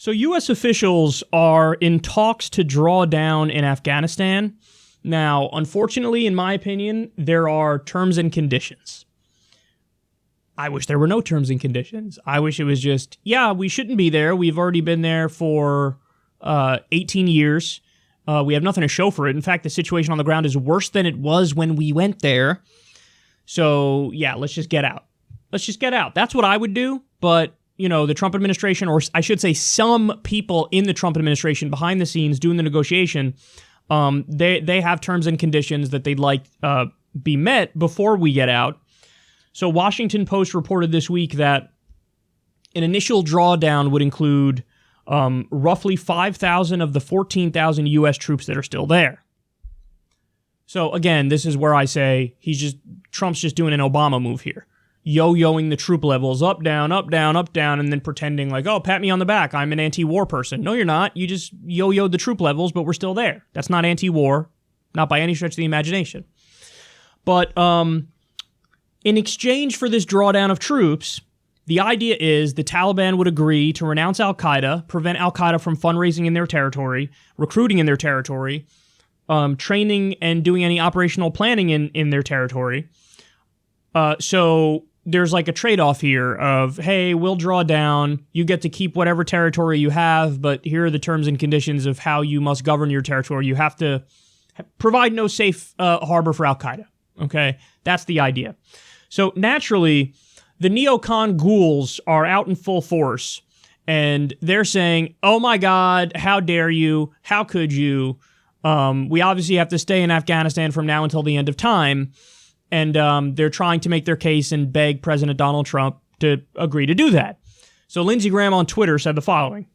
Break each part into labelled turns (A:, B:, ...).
A: So U.S. officials are in talks to draw down in Afghanistan. Now, unfortunately, in my opinion, there are terms and conditions. I wish there were no terms and conditions. I wish it was just, yeah, we shouldn't be there. We've already been there for 18 years. We have nothing to show for it. In fact, the situation on the ground is worse than it was when we went there. So, yeah, let's just get out. Let's just get out. That's what I would do, but the Trump administration, or I should say some people in the Trump administration behind the scenes doing the negotiation, they have terms and conditions that they'd like be met before we get out. So Washington Post reported this week that an initial drawdown would include roughly 5,000 of the 14,000 U.S. troops that are still there. So again, this is where I say Trump's just doing an Obama move here. Yo-yoing the troop levels up, down, and then pretending like, oh, pat me on the back, I'm an anti-war person. No, you're not. You just yo-yoed the troop levels, but we're still there. That's not anti-war, not by any stretch of the imagination. But in exchange for this drawdown of troops, the idea is the Taliban would agree to renounce al-Qaeda, prevent al-Qaeda from fundraising in their territory, recruiting in their territory, training and doing any operational planning in their territory. So there's like a trade-off here of, hey, we'll draw down, you get to keep whatever territory you have, but here are the terms and conditions of how you must govern your territory. You have to provide no safe harbor for al-Qaeda, okay? That's the idea. So naturally, the neocon ghouls are out in full force, and they're saying, oh my God, how dare you? How could you? We obviously have to stay in Afghanistan from now until the end of time. And they're trying to make their case and beg President Donald Trump to agree to do that. So Lindsey Graham on Twitter said the following: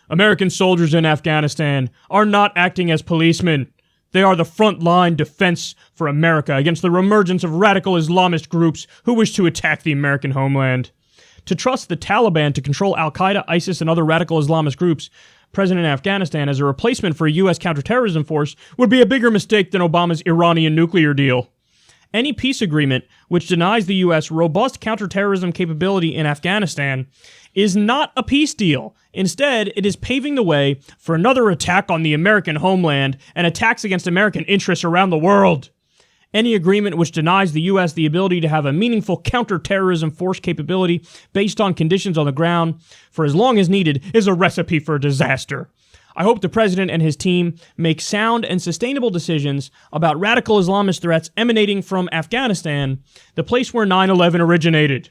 A: American soldiers in Afghanistan are not acting as policemen. They are the front-line defense for America against the reemergence of radical Islamist groups who wish to attack the American homeland. To trust the Taliban to control al-Qaeda, ISIS, and other radical Islamist groups present in Afghanistan as a replacement for a U.S. counterterrorism force would be a bigger mistake than Obama's Iranian nuclear deal. Any peace agreement which denies the U.S. robust counterterrorism capability in Afghanistan is not a peace deal. Instead, it is paving the way for another attack on the American homeland and attacks against American interests around the world. Any agreement which denies the U.S. the ability to have a meaningful counterterrorism force capability based on conditions on the ground for as long as needed is a recipe for disaster. I hope the president and his team make sound and sustainable decisions about radical Islamist threats emanating from Afghanistan, the place where 9/11 originated.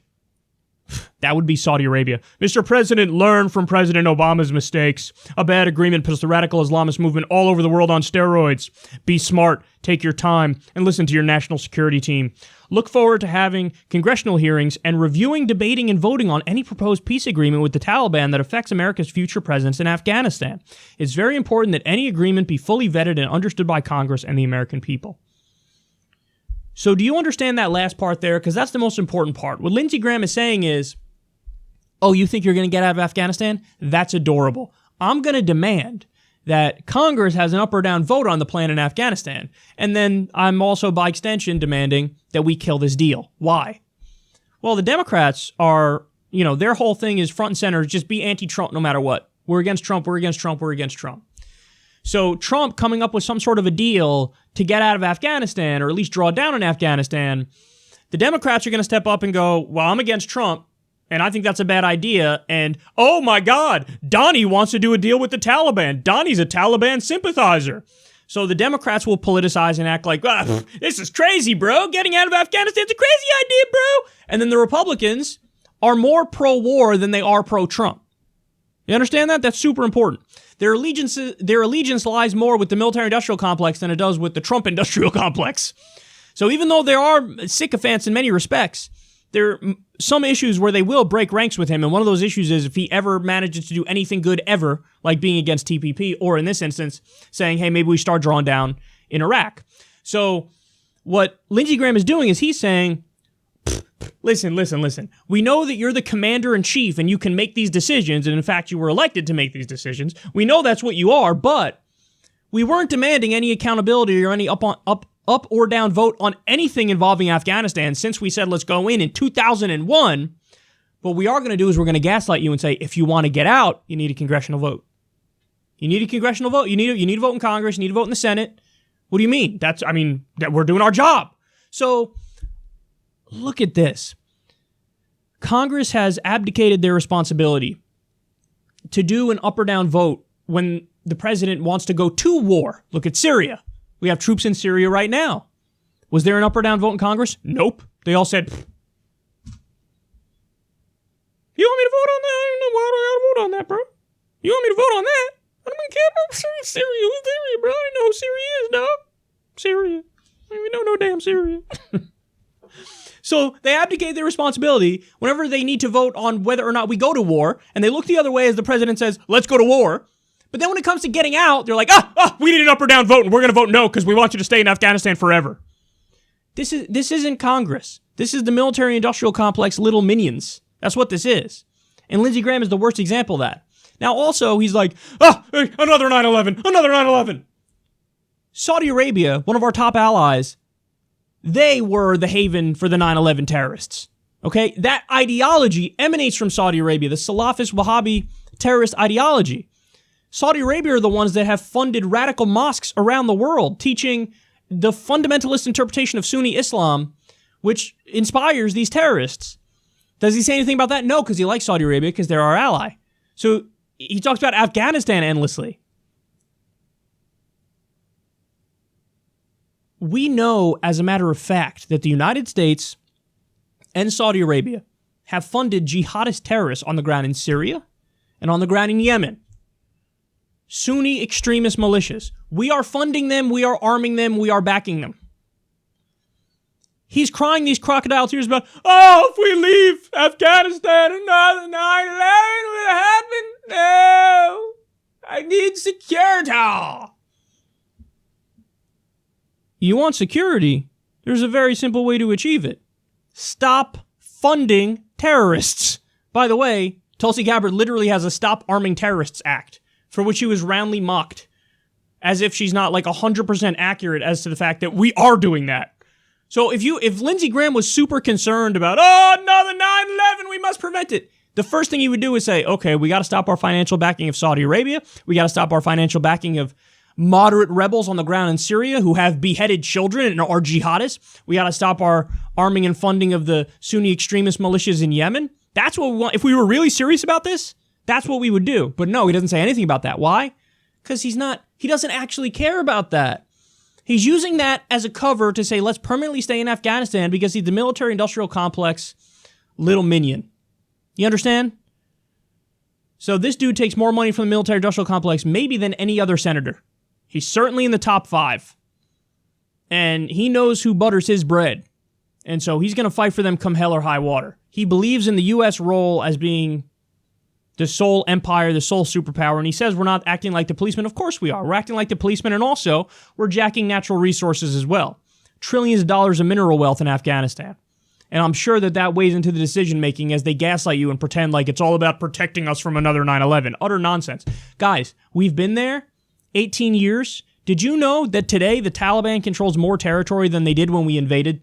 A: That would be Saudi Arabia. Mr. President, learn from President Obama's mistakes. A bad agreement puts the radical Islamist movement all over the world on steroids. Be smart, take your time, and listen to your national security team. Look forward to having congressional hearings and reviewing, debating, and voting on any proposed peace agreement with the Taliban that affects America's future presence in Afghanistan. It's very important that any agreement be fully vetted and understood by Congress and the American people. So do you understand that last part there? Because that's the most important part. What Lindsey Graham is saying is, oh, you think you're going to get out of Afghanistan? That's adorable. I'm going to demand that Congress has an up or down vote on the plan in Afghanistan. And then I'm also, by extension, demanding that we kill this deal. Why? Well, the Democrats are, their whole thing is front and center, just be anti-Trump no matter what. We're against Trump, we're against Trump, we're against Trump. So Trump coming up with some sort of a deal to get out of Afghanistan, or at least draw down in Afghanistan, the Democrats are going to step up and go, well, I'm against Trump, and I think that's a bad idea, and oh my God, Donnie wants to do a deal with the Taliban. Donnie's a Taliban sympathizer. So the Democrats will politicize and act like, this is crazy, bro. Getting out of Afghanistan's a crazy idea, bro. And then the Republicans are more pro-war than they are pro-Trump. You understand that? That's super important. Their allegiance lies more with the military-industrial complex than it does with the Trump industrial complex. So even though there are sycophants in many respects, there are some issues where they will break ranks with him, and one of those issues is if he ever manages to do anything good ever, like being against TPP, or in this instance, saying, hey, maybe we start drawing down in Iraq. So what Lindsey Graham is doing is he's saying, listen. We know that you're the commander-in-chief and you can make these decisions, and in fact, you were elected to make these decisions. We know that's what you are, but we weren't demanding any accountability or any up or down vote on anything involving Afghanistan since we said let's go in 2001. What we are going to do is we're going to gaslight you and say, if you want to get out, you need a congressional vote. You need a congressional vote. You need a vote in Congress. You need a vote in the Senate. What do you mean? That we're doing our job. So look at this. Congress has abdicated their responsibility to do an up or down vote when the president wants to go to war. Look at Syria. We have troops in Syria right now. Was there an up or down vote in Congress? Nope. They all said, you want me to vote on that? I don't know why do I gotta vote on that, bro. You want me to vote on that? I don't even care about Syria. Who's Syria, bro? I don't know who Syria is, dog. Syria. I don't even know no damn Syria. So they abdicate their responsibility whenever they need to vote on whether or not we go to war, and they look the other way as the president says, let's go to war. But then when it comes to getting out, they're like, we need an up or down vote, and we're going to vote no because we want you to stay in Afghanistan forever. This isn't Congress. This is the military-industrial complex little minions. That's what this is. And Lindsey Graham is the worst example of that. Now also, he's like, hey, another 9/11, another 9/11. Saudi Arabia, one of our top allies, they were the haven for the 9/11 terrorists. Okay? That ideology emanates from Saudi Arabia, the Salafist Wahhabi terrorist ideology. Saudi Arabia are the ones that have funded radical mosques around the world, teaching the fundamentalist interpretation of Sunni Islam, which inspires these terrorists. Does he say anything about that? No, because he likes Saudi Arabia, because they're our ally. So he talks about Afghanistan endlessly. We know, as a matter of fact, that the United States and Saudi Arabia have funded jihadist terrorists on the ground in Syria and on the ground in Yemen. Sunni extremist militias. We are funding them, we are arming them, we are backing them. He's crying these crocodile tears about, if we leave Afghanistan, another 9/11 will happen. No, I need security. You want security? There's a very simple way to achieve it. Stop funding terrorists. By the way, Tulsi Gabbard literally has a Stop Arming Terrorists Act, for which she was roundly mocked, as if she's not like 100% accurate as to the fact that we are doing that. So if Lindsey Graham was super concerned about, another 9/11, we must prevent it, the first thing he would do is say, okay, we got to stop our financial backing of Saudi Arabia. We got to stop our financial backing of moderate rebels on the ground in Syria who have beheaded children and are jihadists. We got to stop our arming and funding of the Sunni extremist militias in Yemen. That's what we want. If we were really serious about this, that's what we would do. But no, he doesn't say anything about that. Why? Because he doesn't actually care about that. He's using that as a cover to say, let's permanently stay in Afghanistan because he's the military-industrial complex little minion. You understand? So this dude takes more money from the military-industrial complex maybe than any other senator. He's certainly in the top 5. And he knows who butters his bread. And so he's going to fight for them come hell or high water. He believes in the U.S. role as being the sole empire, the sole superpower, and he says we're not acting like the policeman. Of course we are. We're acting like the policeman, and also we're jacking natural resources as well. Trillions of dollars of mineral wealth in Afghanistan. And I'm sure that weighs into the decision-making as they gaslight you and pretend like it's all about protecting us from another 9/11. Utter nonsense. Guys, we've been there 18 years. Did you know that today the Taliban controls more territory than they did when we invaded?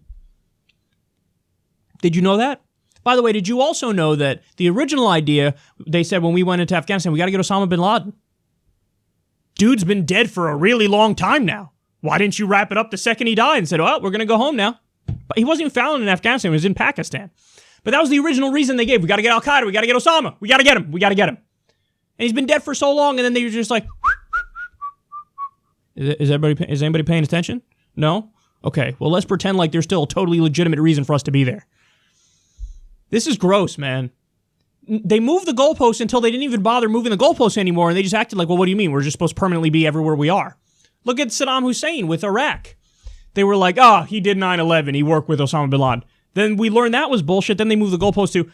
A: Did you know that? By the way, did you also know that the original idea, they said when we went into Afghanistan, we got to get Osama bin Laden. Dude's been dead for a really long time now. Why didn't you wrap it up the second he died and said, we're going to go home now? But he wasn't even found in Afghanistan. He was in Pakistan. But that was the original reason they gave. We got to get Al-Qaeda. We got to get Osama. We got to get him. We got to get him. And he's been dead for so long, and then they were just like, is anybody paying attention? No? Okay, well, let's pretend like there's still a totally legitimate reason for us to be there. This is gross, man. They moved the goalposts until they didn't even bother moving the goalposts anymore, and they just acted like, well, what do you mean? We're just supposed to permanently be everywhere we are. Look at Saddam Hussein with Iraq. They were like, he did 9/11. He worked with Osama bin Laden. Then we learned that was bullshit. Then they moved the goalposts to,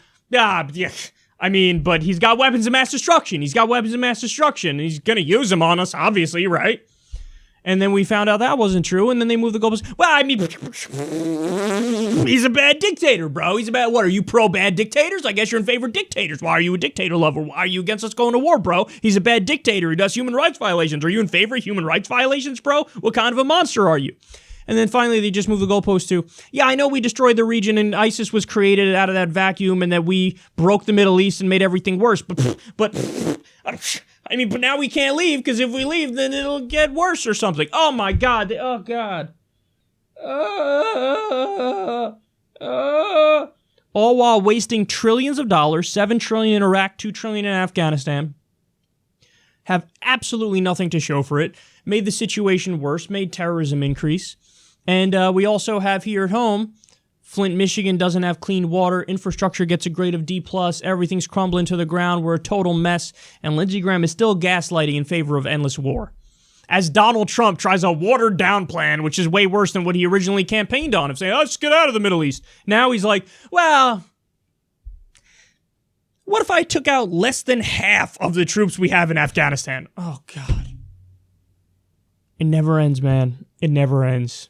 A: but he's got weapons of mass destruction. He's got weapons of mass destruction. He's going to use them on us, obviously, right? And then we found out that wasn't true, and then they moved the goalposts. He's a bad dictator, bro. What, are you pro-bad dictators? I guess you're in favor of dictators. Why are you a dictator lover? Why are you against us going to war, bro? He's a bad dictator. He does human rights violations. Are you in favor of human rights violations, bro? What kind of a monster are you? And then finally, they just moved the goalpost to, yeah, I know we destroyed the region and ISIS was created out of that vacuum and that we broke the Middle East and made everything worse. But now we can't leave because if we leave, then it'll get worse or something. Oh, my God. Oh, God. All while wasting trillions of dollars, $7 trillion in Iraq, $2 trillion in Afghanistan. Have absolutely nothing to show for it. Made the situation worse, made terrorism increase. And we also have here at home, Flint, Michigan doesn't have clean water. Infrastructure gets a grade of D+. Everything's crumbling to the ground. We're a total mess. And Lindsey Graham is still gaslighting in favor of endless war. As Donald Trump tries a watered-down plan, which is way worse than what he originally campaigned on, of saying, let's get out of the Middle East. Now he's like, well, what if I took out less than half of the troops we have in Afghanistan? Oh, God. It never ends, man. It never ends.